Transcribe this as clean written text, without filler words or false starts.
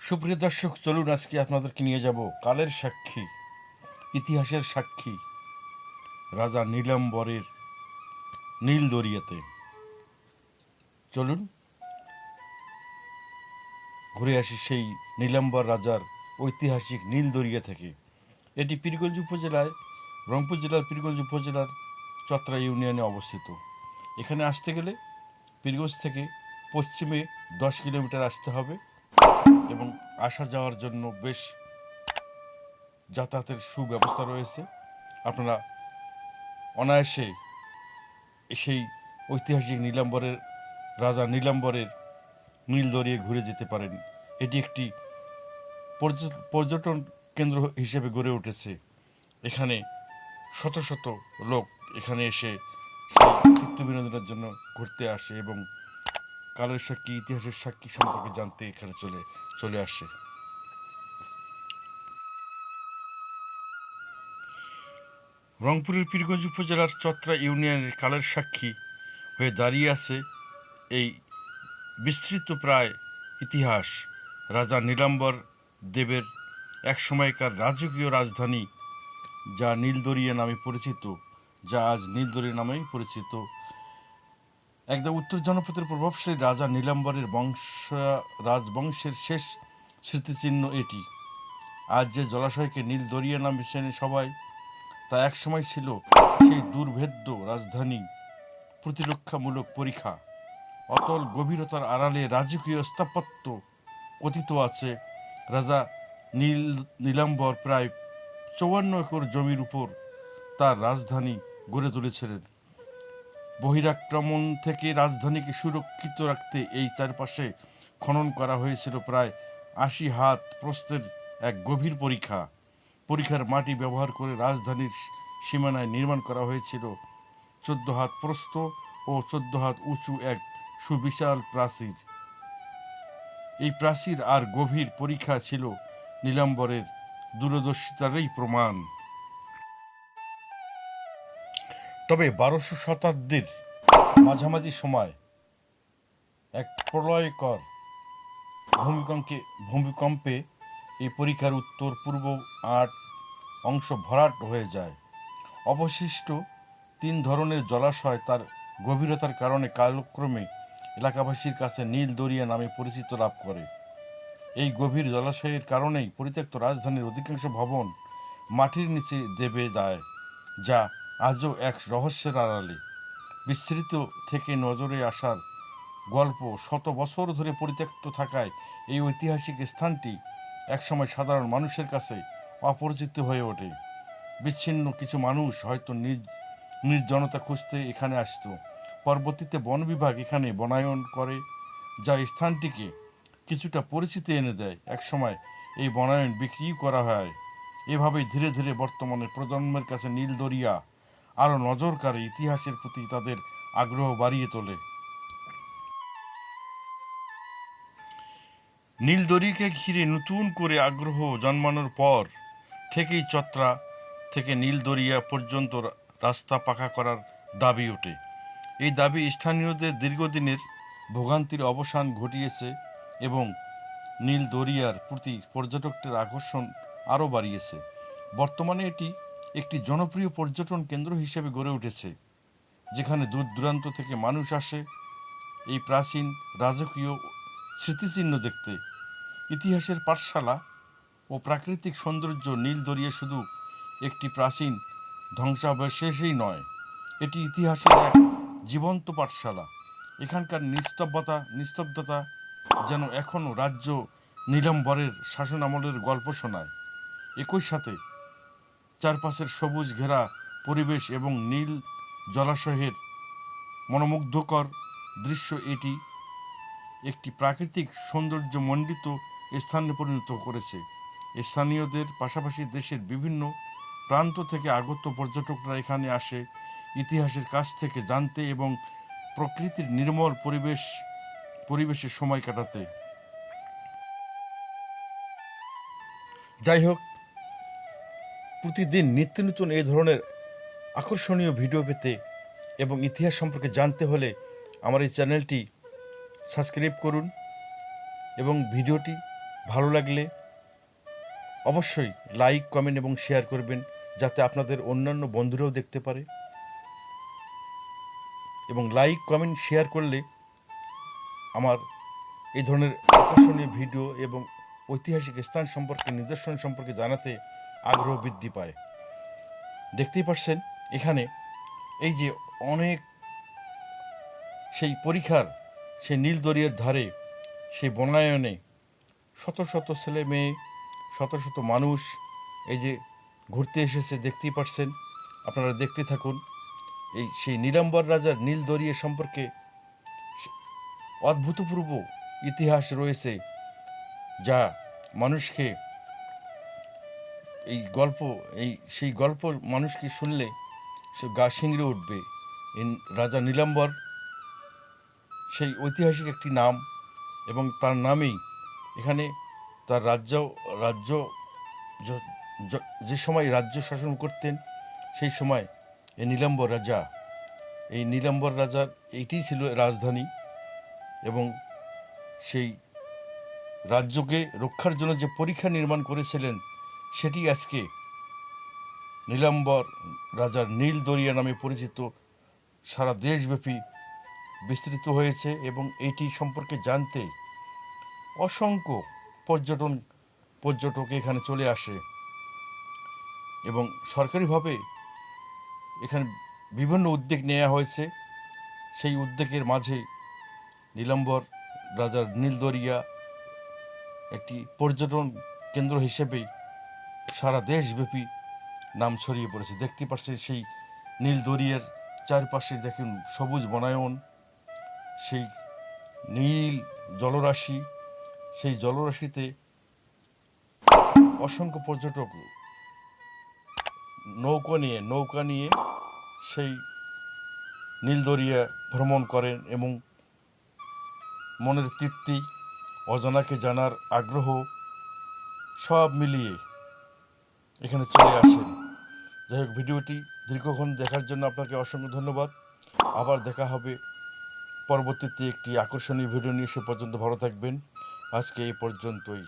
সুপ্রিয় দর্শক, চলুন আজকে আপনাদেরকে নিয়ে যাব কালের সাক্ষী, ইতিহাসের সাক্ষী রাজা নীলাম্বরের নীল দরিয়াতে। চলুন ঘুরে আসি সেই নীলাম্বর রাজার ঐতিহাসিক নীল দরিয়া থেকে। এটি পীরগঞ্জ উপজেলায়, রংপুর জেলার পীরগঞ্জ উপজেলার চত্রা ইউনিয়নে অবস্থিত। এখানে আসতে গেলে পীরগঞ্জ থেকে পশ্চিমে 10 কিলোমিটার আসতে হবে এবং আসা যাওয়ার জন্য বেশ যাতায়াতের সুব্যবস্থা রয়েছে। আপনারা অনায়াসে সেই ঐতিহাসিক রাজা নীলাম্বরের নীল দরিয়ে ঘুরে যেতে পারেন। এটি একটি পর্যটন কেন্দ্র হিসেবে গড়ে উঠেছে। এখানে শত শত লোক এখানে এসে সেই চিত্ত বিনোদনের জন্য ঘুরতে আসে এবং কালের সাক্ষী, ইতিহাসের সাক্ষী সম্পর্কে জানতে এখানে চলে আসে। রংপুরের পীরগঞ্জ উপজেলার চত্রা ইউনিয়নের কালের সাক্ষী হয়ে দাঁড়িয়ে আছে এই বিস্তৃত প্রায় ইতিহাস রাজা নীলাম্বর দেবের এক সময়কার রাজকীয় রাজধানী, যা নীলদরিয়া নামে পরিচিত, যা আজ নীলদরিয়া নামেই পরিচিত। একদম উত্তর জনপদের প্রভাবশালী রাজা নীলাম্বরের রাজবংশের শেষ স্মৃতিচিহ্ন এটি। আজ যে জলাশয়কে নীল দরিয়া নামে চেনে সবাই, তা একসময় ছিল সেই দুর্ভেদ্য রাজধানী প্রতিরক্ষামূলক পরিখা। অতল গভীরতার আড়ালে রাজকীয় স্থাপত্য কথিত আছে। রাজা নীলাম্বর প্রায় 54 একর জমির উপর তার রাজধানী গড়ে তুলেছিলেন। বহিরাক্রমণ থেকে রাজধানীকে সুরক্ষিত রাখতে এই চারপাশে খনন করা হয়েছিল প্রায় 80 হাত প্রস্থের এক গভীর পরিখার মাটি ব্যবহার করে রাজধানীর সীমানায় নির্মাণ করা হয়েছিল 14 হাত প্রস্থ ও 14 হাত উঁচু এক সুবিশাল প্রাচীর। এই প্রাচীর আর গভীর পরিখা ছিল নীলাম্বরের দূরদর্শিতারই প্রমাণ। তবে 1200 শতাব্দীর মাঝামাঝি সময় এক প্রলয়কর ভূমিকম্পে এই পরিখার উত্তর পূর্ব 8 অংশ ভরাট হয়ে যায়। অবশিষ্ট 3 ধরনের জলাশয় তার গভীরতার কারণে কালক্রমে এলাকাবাসীর কাছে নীল দরিয়া নামে পরিচিত লাভ করে। এই গভীর জলাশয়ের কারণেই পরিত্যক্ত রাজধানীর অধিকাংশ ভবন মাটির নিচে দেবে যায়, যা আজও এক রহস্যের আড়ালে। বিস্তৃত থেকে নজরে আসার গল্প শত বছর ধরে পরিত্যক্ত থাকায় এই ঐতিহাসিক স্থানটি একসময় সাধারণ মানুষের কাছে অপরিচিত হয়ে ওঠে। বিচ্ছিন্ন কিছু মানুষ হয়তো নির্জনতা খুঁজতে এখানে আসতো। পরবর্তীতে বন বিভাগ এখানে বনায়ন করে, যা স্থানটিকে কিছুটা পরিচিতি এনে দেয়। একসময় এই বনায়ন বিক্রি করা হয়। এভাবেই ধীরে ধীরে বর্তমানে প্রজন্মের কাছে নীল দরিয়া আরও নজর কাড়ে, ইতিহাসের প্রতি তাদের আগ্রহ বাড়িয়ে তোলে। নীল দরিয়াকে ঘিরে নতুন করে আগ্রহ জন্মানোর পর থেকেই চত্রা থেকে নীল দরিয়া পর্যন্ত রাস্তা পাকা করার দাবি ওঠে। এই দাবি স্থানীয়দের দীর্ঘদিনের ভোগান্তির অবসান ঘটিয়েছে এবং নীল দরিয়ার প্রতি পর্যটকদের আকর্ষণ আরও বাড়িয়েছে। বর্তমানে এটি একটি জনপ্রিয় পর্যটন কেন্দ্র হিসেবে গড়ে উঠেছে, যেখানে দূর দূরান্ত থেকে মানুষ আসে এই প্রাচীন রাজকীয় স্মৃতিচিহ্ন দেখতে। ইতিহাসের পাঠশালা ও প্রাকৃতিক সৌন্দর্য নীল দরিয়া শুধু একটি প্রাচীন ধ্বংসাবশেষই নয়, এটি ইতিহাসের এক জীবন্ত পাঠশালা। এখানকার নিস্তব্ধতা যেন এখনও রাজ্য নীলাম্বরের শাসন আমলের গল্প শোনায়। একই সাথে চারপাশের সবুজ ঘেরা পরিবেশ এবং নীল জলাশয়ের মনোমুগ্ধকর দৃশ্য এটি একটি প্রাকৃতিক সৌন্দর্যমণ্ডিত স্থানে পরিণত করেছে। স্থানীয়দের পাশাপাশি দেশের বিভিন্ন প্রান্ত থেকে আগত পর্যটকরা এখানে আসে ইতিহাসের কাছ থেকে জানতে এবং প্রকৃতির নির্মল পরিবেশে সময় কাটাতে। যাই হোক, প্রতিদিন নিত্য নতুন এই ধরনের আকর্ষণীয় ভিডিও পেতে এবং ইতিহাস সম্পর্কে জানতে হলে আমার এই চ্যানেলটি সাবস্ক্রাইব করুন এবং ভিডিওটি ভালো লাগলে অবশ্যই লাইক, কমেন্ট এবং শেয়ার করবেন, যাতে আপনাদের অন্যান্য বন্ধুরাও দেখতে পারে। এবং লাইক, কমেন্ট, শেয়ার করলে আমার এই ধরনের আকর্ষণীয় ভিডিও এবং ঐতিহাসিক স্থান সম্পর্কে, নিদর্শন সম্পর্কে জানাতে আগ্রহ বৃদ্ধি পায়। দেখতেই পাচ্ছেন এখানে এই যে অনেক সেই পরিখার, সেই নীল দরিয়ার ধারে, সেই বনায়নে শত শত ছেলে মেয়ে, শত শত মানুষ এই যে ঘুরতে এসেছে। দেখতেই পাচ্ছেন, আপনারা দেখতে থাকুন। এই সেই নীলাম্বর রাজার নীল দরিয়া সম্পর্কে অভূতপূর্ব ইতিহাস রয়েছে, যা মানুষকে সেই গল্প মানুষকে শুনলে সে গা শিংড়ে উঠবে। এই রাজা নীলাম্বর সেই ঐতিহাসিক একটি নাম, এবং তার নামেই এখানে তার রাজ্য যে সময় রাজ্য শাসন করতেন, সেই সময় এই নীলাম্বর রাজার এইটিই ছিল রাজধানী। এবং সেই রাজ্যকে রক্ষার জন্য যে পরিখা নির্মাণ করেছিলেন, সেটি আজকে নীলাম্বর রাজার নীল দরিয়া নামে পরিচিত, সারা দেশব্যাপী বিস্তৃত হয়েছে। এবং এটি সম্পর্কে জানতে অসংখ্য পর্যটক এখানে চলে আসে। এবং সরকারিভাবে এখানে বিভিন্ন উদ্যোগ নেওয়া হয়েছে। সেই উদ্যোগের মাঝে নীলাম্বর রাজার নীল দরিয়া একটি পর্যটন কেন্দ্র হিসেবে সারা দেশব্যাপী নাম ছড়িয়ে পড়েছে। দেখতে পাচ্ছেন সেই নীল দরিয়ার চারপাশে দেখুন সবুজ বনায়ন, সেই নীল জলরাশি, সেই জলরাশিতে অসংখ্য পর্যটক নৌকা নিয়ে সেই নীল দরিয়া ভ্রমণ করেন, এবং মনের তৃপ্তি, অজানাকে জানার আগ্রহ সব মিলিয়ে এখানে চলে আসেন। যাই হোক, ভিডিওটি দীর্ঘক্ষণ দেখার জন্য আপনাকে অসংখ্য ধন্যবাদ। আবার দেখা হবে পরবর্তীতে একটি আকর্ষণীয় ভিডিও নিয়ে। সে পর্যন্ত ভালো থাকবেন। আজকে এই পর্যন্তই।